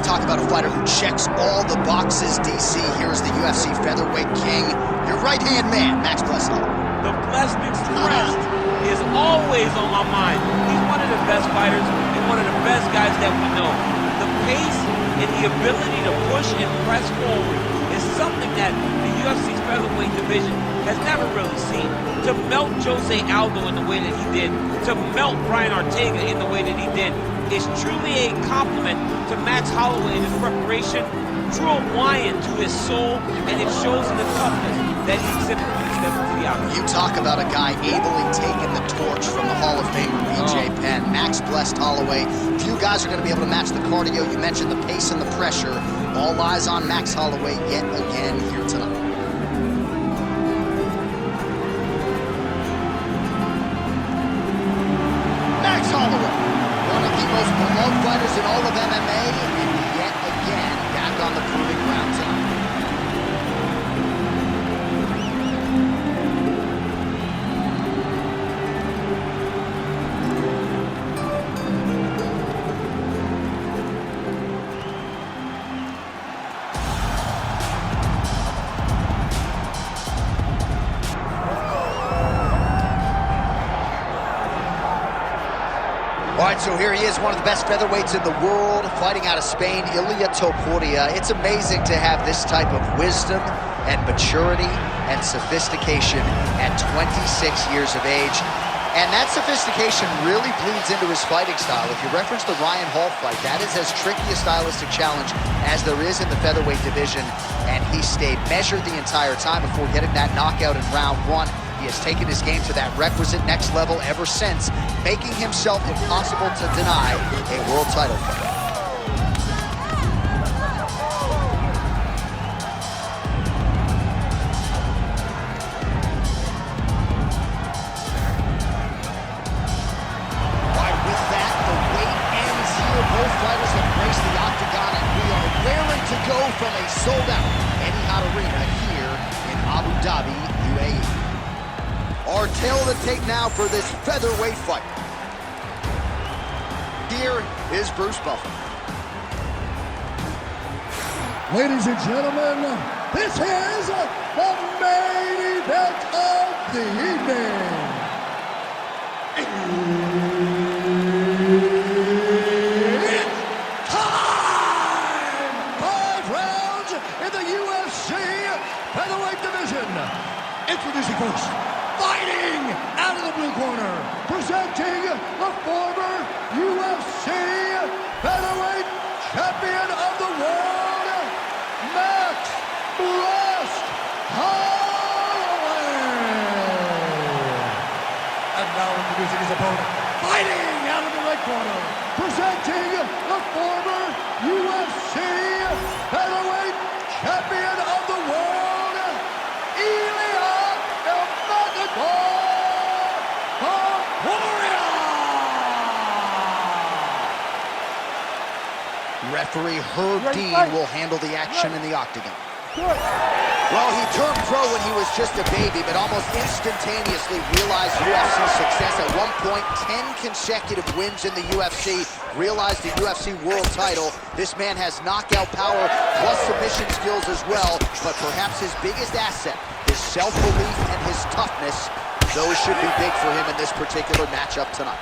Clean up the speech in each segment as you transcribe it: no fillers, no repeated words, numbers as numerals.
to talk about a fighter who checks all the boxes, DC. Here is the UFC featherweight king, your right-hand man, Max Holloway. The blessed crest is always on my mind. He's one of the best fighters and one of the best guys that we know. The pace and the ability to push and press forward is something that the UFC's featherweight division has never really seen. To melt Jose Aldo in the way that he did, to melt Brian Ortega in the way that he did, is truly a compliment to Max Holloway and his preparation. Drew a wine to his soul, and it shows in the toughness that he exhibited when he stepped into the octagon. You talk about a guy ably taking the torch from the Hall of Famer BJ Penn. Max blessed Holloway. Few guys are going to be able to match the cardio. You mentioned the pace and the pressure. All eyes on Max Holloway yet again here tonight. Max Holloway, one of the most beloved fighters in all of MMA, and yet again back on the proving ground tonight. All right, so here he is, one of the best featherweights in the world, fighting out of Spain, Ilia Topuria. It's amazing to have this type of wisdom and maturity and sophistication at 26 years of age. And that sophistication really bleeds into his fighting style. If you reference the Ryan Hall fight, that is as tricky a stylistic challenge as there is in the featherweight division. And he stayed measured the entire time before getting that knockout in round one. He has taken his game to that requisite next level ever since, making himself impossible to deny a world title fight. Right, with that, the wait ends here. Both fighters have graced the octagon, and we are raring to go from a sold-out Etihad Arena here in Abu Dhabi, UAE. Our tale of the tape now for this featherweight fight. Here is Bruce Buffer. Ladies and gentlemen, this is the main event of the evening. It's time! 5 rounds in the UFC featherweight division. Introducing first, fighting out of the blue corner, presenting the former UFC featherweight champion of the world, Max "Blessed" Holloway. And now introducing his opponent, fighting out of the red corner, presenting the former UFC featherweight champion of the world, Ilia. Referee Herb Dean will handle the action in the octagon. Well, he turned pro when he was just a baby, but almost instantaneously realized UFC success. At one point, 10 consecutive wins in the UFC, realized the UFC world title. This man has knockout power plus submission skills as well, but perhaps his biggest asset, his self-belief and his toughness, those should be big for him in this particular matchup tonight.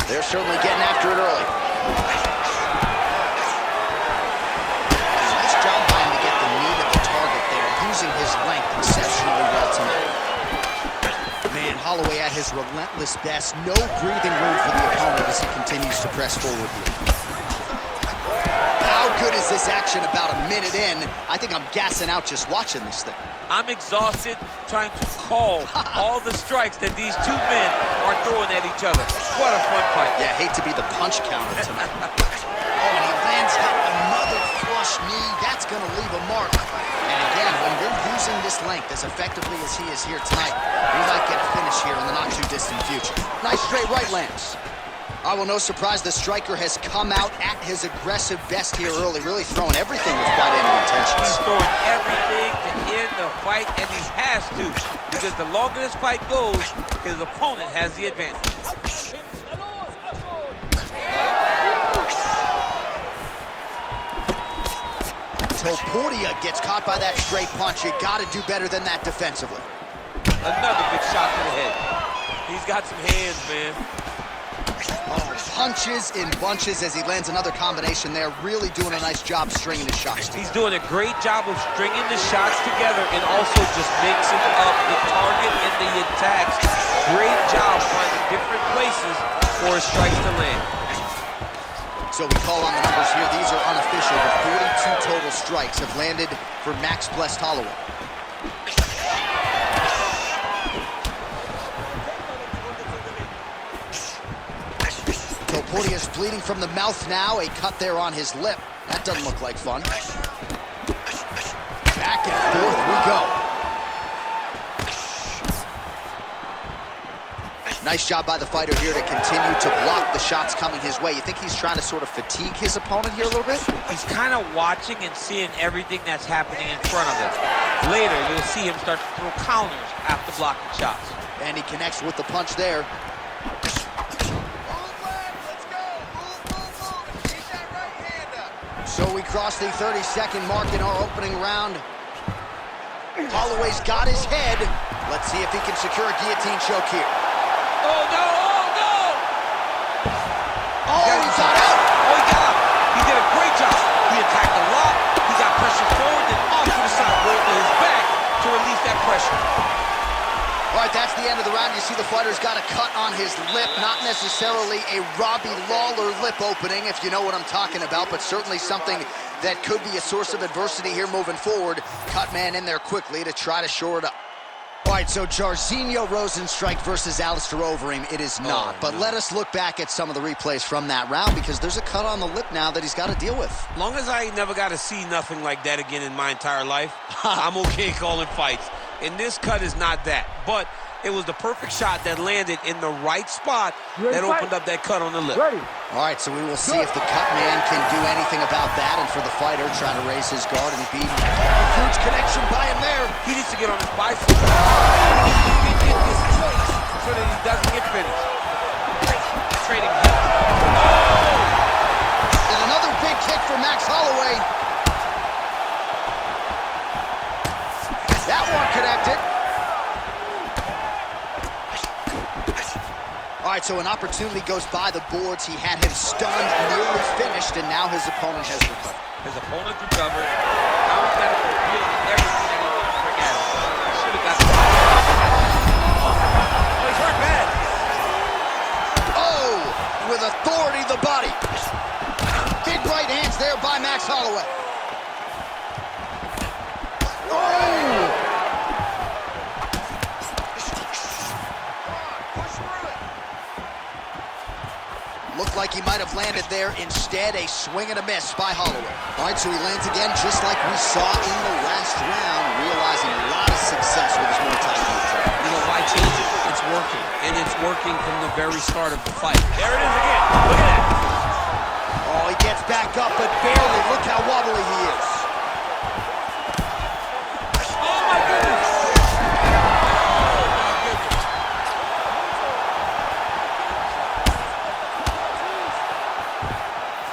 They're certainly getting after it early. Nice job by him to get the meat of the target there, using his length exceptionally well tonight. Man, Holloway at his relentless best. No breathing room for the opponent as he continues to press forward here. How good is this action about a minute in? I think I'm gassing out just watching this thing. I'm exhausted trying to call all the strikes that these two men are throwing at each other. What a fun fight. Yeah, hate to be the punch counter tonight. Oh, and he lands another flush knee. That's going to leave a mark. And again, when you're using this length as effectively as he is here tonight, we might get a finish here in the not-too-distant future. Nice straight right lands. Oh, well, no surprise, the striker has come out at his aggressive best here early, really throwing everything with fight-ending intentions. He's throwing everything to end the fight, and he has to, because the longer this fight goes, his opponent has the advantage. Topuria gets caught by that straight punch. You got to do better than that defensively. Another big shot to the head. He's got some hands, man. Oh, punches in bunches as he lands another combination there. Really doing a nice job stringing his shots together. He's doing a great job of stringing the shots together and also just mixing up the target and the attacks. Great job finding different places for his strikes to land. So we call on the numbers here. These are unofficial, but 42 total strikes have landed for Max Blessed Holloway. Topuria's bleeding from the mouth now. A cut there on his lip. That doesn't look like fun. Back and forth we go. Nice job by the fighter here to continue to block the shots coming his way. You think he's trying to sort of fatigue his opponent here a little bit? He's kind of watching and seeing everything that's happening in front of him. Later, you'll see him start to throw counters after blocking shots. And he connects with the punch there. So we cross the 30-second mark in our opening round. Holloway's got his head. Let's see if he can secure a guillotine choke here. Oh, no! Oh, no! Oh, he got out! Oh, he got out. He did a great job. He attacked a lot. He got pressure forward and off to the side, rolled to his back to release that pressure. All right, that's the end of the round. You see the fighter's got a cut on his lip. Not necessarily a Robbie Lawler lip opening, if you know what I'm talking about, but certainly something that could be a source of adversity here moving forward. Cut man in there quickly to try to shore it up. All right, so Jairzinho Rozenstruik versus Alistair Overeem. It is not, but let us look back at some of the replays from that round because there's a cut on the lip now that he's got to deal with. Long as I never got to see nothing like that again in my entire life, I'm okay calling fights. And this cut is not that, but it was the perfect shot that landed in the right spot that opened up that cut on the lip. All right, so we will see if the cut man can do anything about that. And for the fighter, trying to raise his guard and beat. Huge connection by him there. He needs to get on his bicycle. He needs to get this choice so that he doesn't get finished. Trading hits. And another big kick for Max Holloway. That one connected. All right, so an opportunity goes by the boards. He had him stunned, nearly finished, and now his opponent has recovered. His opponent recovered. Now he's got to compete everything that he wants to bring at him. He should have got the Oh, he's hurt bad. Oh, with authority, the body. Big right hands there by Max Holloway. Oh! Looked like he might have landed there. Instead, a swing and a miss by Holloway. All right, so he lands again just like we saw in the last round, realizing a lot of success with his Muay Thai jiu-jitsu. You know, why change it? It's working, and it's working from the very start of the fight. There it is again. Look at that. Oh, he gets back up, but barely. Look how wobbly he is. Oh, my goodness.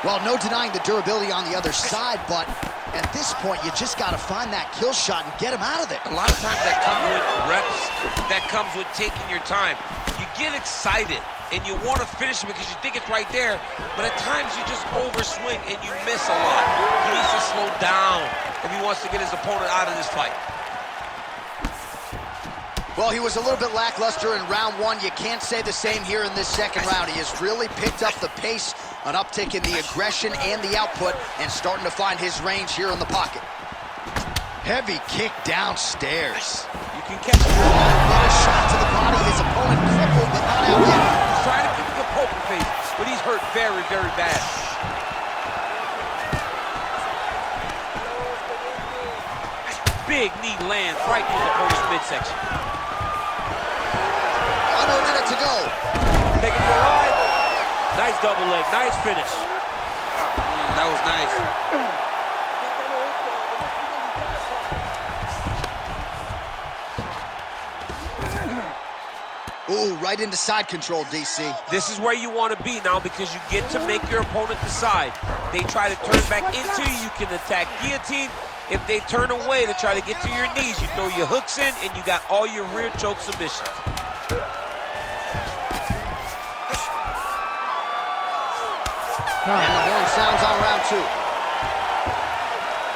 Well, no denying the durability on the other side, but at this point, you just got to find that kill shot and get him out of there. A lot of times that comes with reps, that comes with taking your time. You get excited, and you want to finish it because you think it's right there, but at times you just overswing and you miss a lot. He needs to slow down if he wants to get his opponent out of this fight. Well, he was a little bit lackluster in round one. You can't say the same here in this second round. He has really picked up the pace, an uptick in the aggression and the output, and starting to find his range here in the pocket. Heavy kick downstairs. You can catch it. Another shot to the body. His opponent crippled, but not out yet. He's trying to keep the poker face, but he's hurt very, very bad. Big knee lands right through the opponent's midsection. Under a minute to go. Taking for a ride. Nice double leg, nice finish. That was nice. Ooh, right into side control, DC. This is where you want to be now because you get to make your opponent decide. They try to turn back into you, you can attack guillotine. If they turn away to try to get to your knees, you throw your hooks in and you got all your rear choke submissions. And the horn sounds on round 2.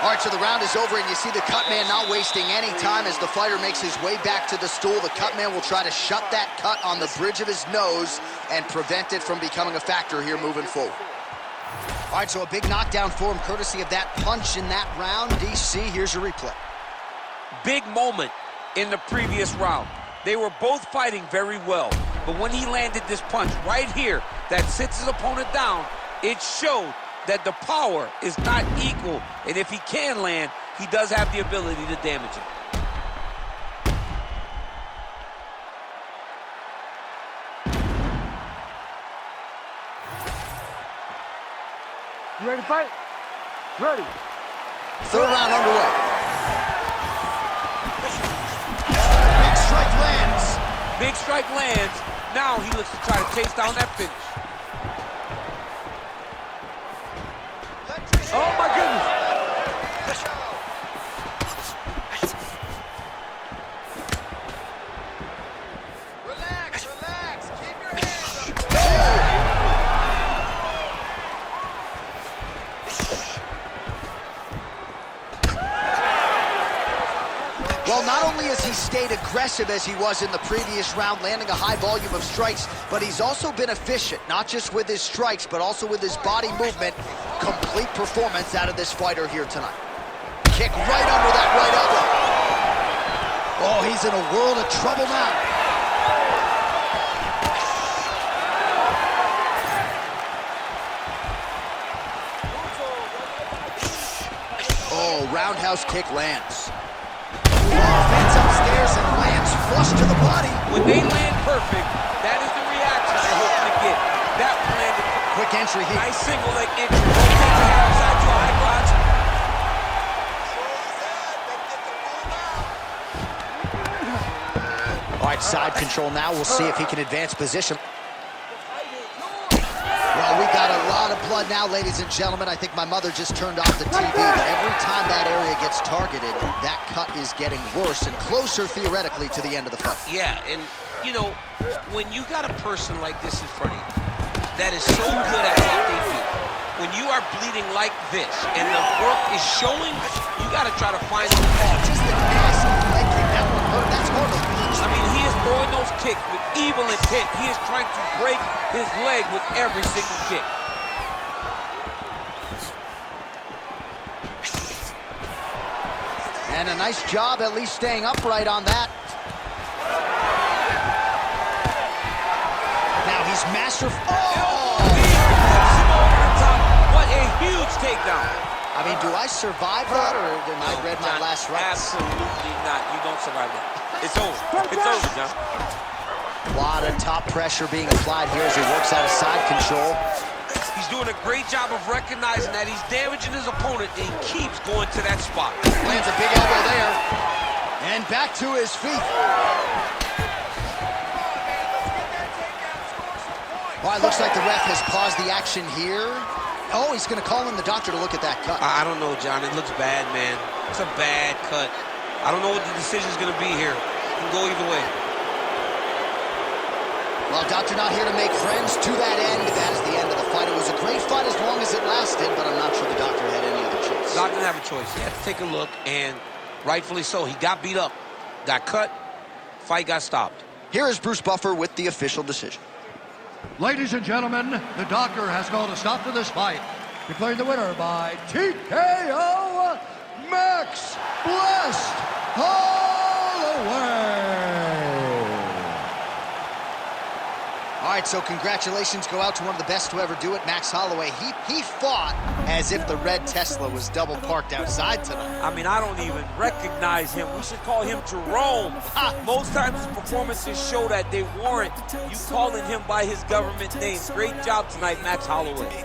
All right, so the round is over, and you see the cut man not wasting any time as the fighter makes his way back to the stool. The cut man will try to shut that cut on the bridge of his nose and prevent it from becoming a factor here moving forward. All right, so a big knockdown for him, courtesy of that punch in that round. DC, here's your replay. Big moment in the previous round. They were both fighting very well, but when he landed this punch right here that sits his opponent down, it showed that the power is not equal, and if he can land, he does have the ability to damage it. You ready to fight? Ready. Third round underway. Big strike lands. Big strike lands. Now he looks to try to chase down that finish. Oh my goodness! Relax, relax. Keep your hands up. Well, not only has he stayed aggressive as he was in the previous round, landing a high volume of strikes, but he's also been efficient, not just with his strikes, but also with his body movement. Complete performance out of this fighter here tonight. Kick right under that right elbow. Oh, he's in a world of trouble now. Oh, roundhouse kick lands. Fence upstairs and lands flush to the body. When they land perfect, that is the reaction they're hoping to get. That one landed. Quick entry here. Nice single leg entry. Rotate the head outside to a high crotch. All right, side control now. We'll see if he can advance position. Well, we got a lot of blood now, ladies and gentlemen. I think my mother just turned off the TV, but every time that area gets targeted, that cut is getting worse and closer, theoretically, to the end of the fight. Yeah, and, you know, when you got a person like this in front of you that is so good at what they do, when you are bleeding like this and the work is showing, you got to try to find the fault. Just the nasty leg kick. That one hurt. That's horrible. I mean, he is throwing those kicks with evil intent. He is trying to break his leg with every single kick. And a nice job at least staying upright on that. Now he's masterful. Oh! Over the top. What a huge takedown. I mean, do I survive that, or am I read my last rights? Absolutely not. You don't survive that. It's over. It's over, John. A lot of top pressure being applied here as he works out of side control. He's doing a great job of recognizing that he's damaging his opponent, and he keeps going to that spot. Lands a big elbow there. And back to his feet. All right, looks like the ref has paused the action here. Oh, he's going to call in the doctor to look at that cut. I don't know, John. It looks bad, man. It's a bad cut. I don't know what the decision's going to be here. It can go either way. Well, doctor not here to make friends. To that end, that is the end of the fight. It was a great fight as long as it lasted, but I'm not sure the doctor had any other choice. Doctor didn't have a choice. He had to take a look, and rightfully so. He got beat up, got cut, fight got stopped. Here is Bruce Buffer with the official decision. Ladies and gentlemen, the doctor has called a stop to this fight, declaring the winner by TKO, Max Blessed Holloway. All right, so congratulations go out to one of the best to ever do it, Max Holloway. He fought as if the red Tesla was double parked outside tonight. I mean, I don't even recognize him. We should call him Jerome. Most times his performances show that they warrant you calling him by his government name. Great job tonight, Max Holloway.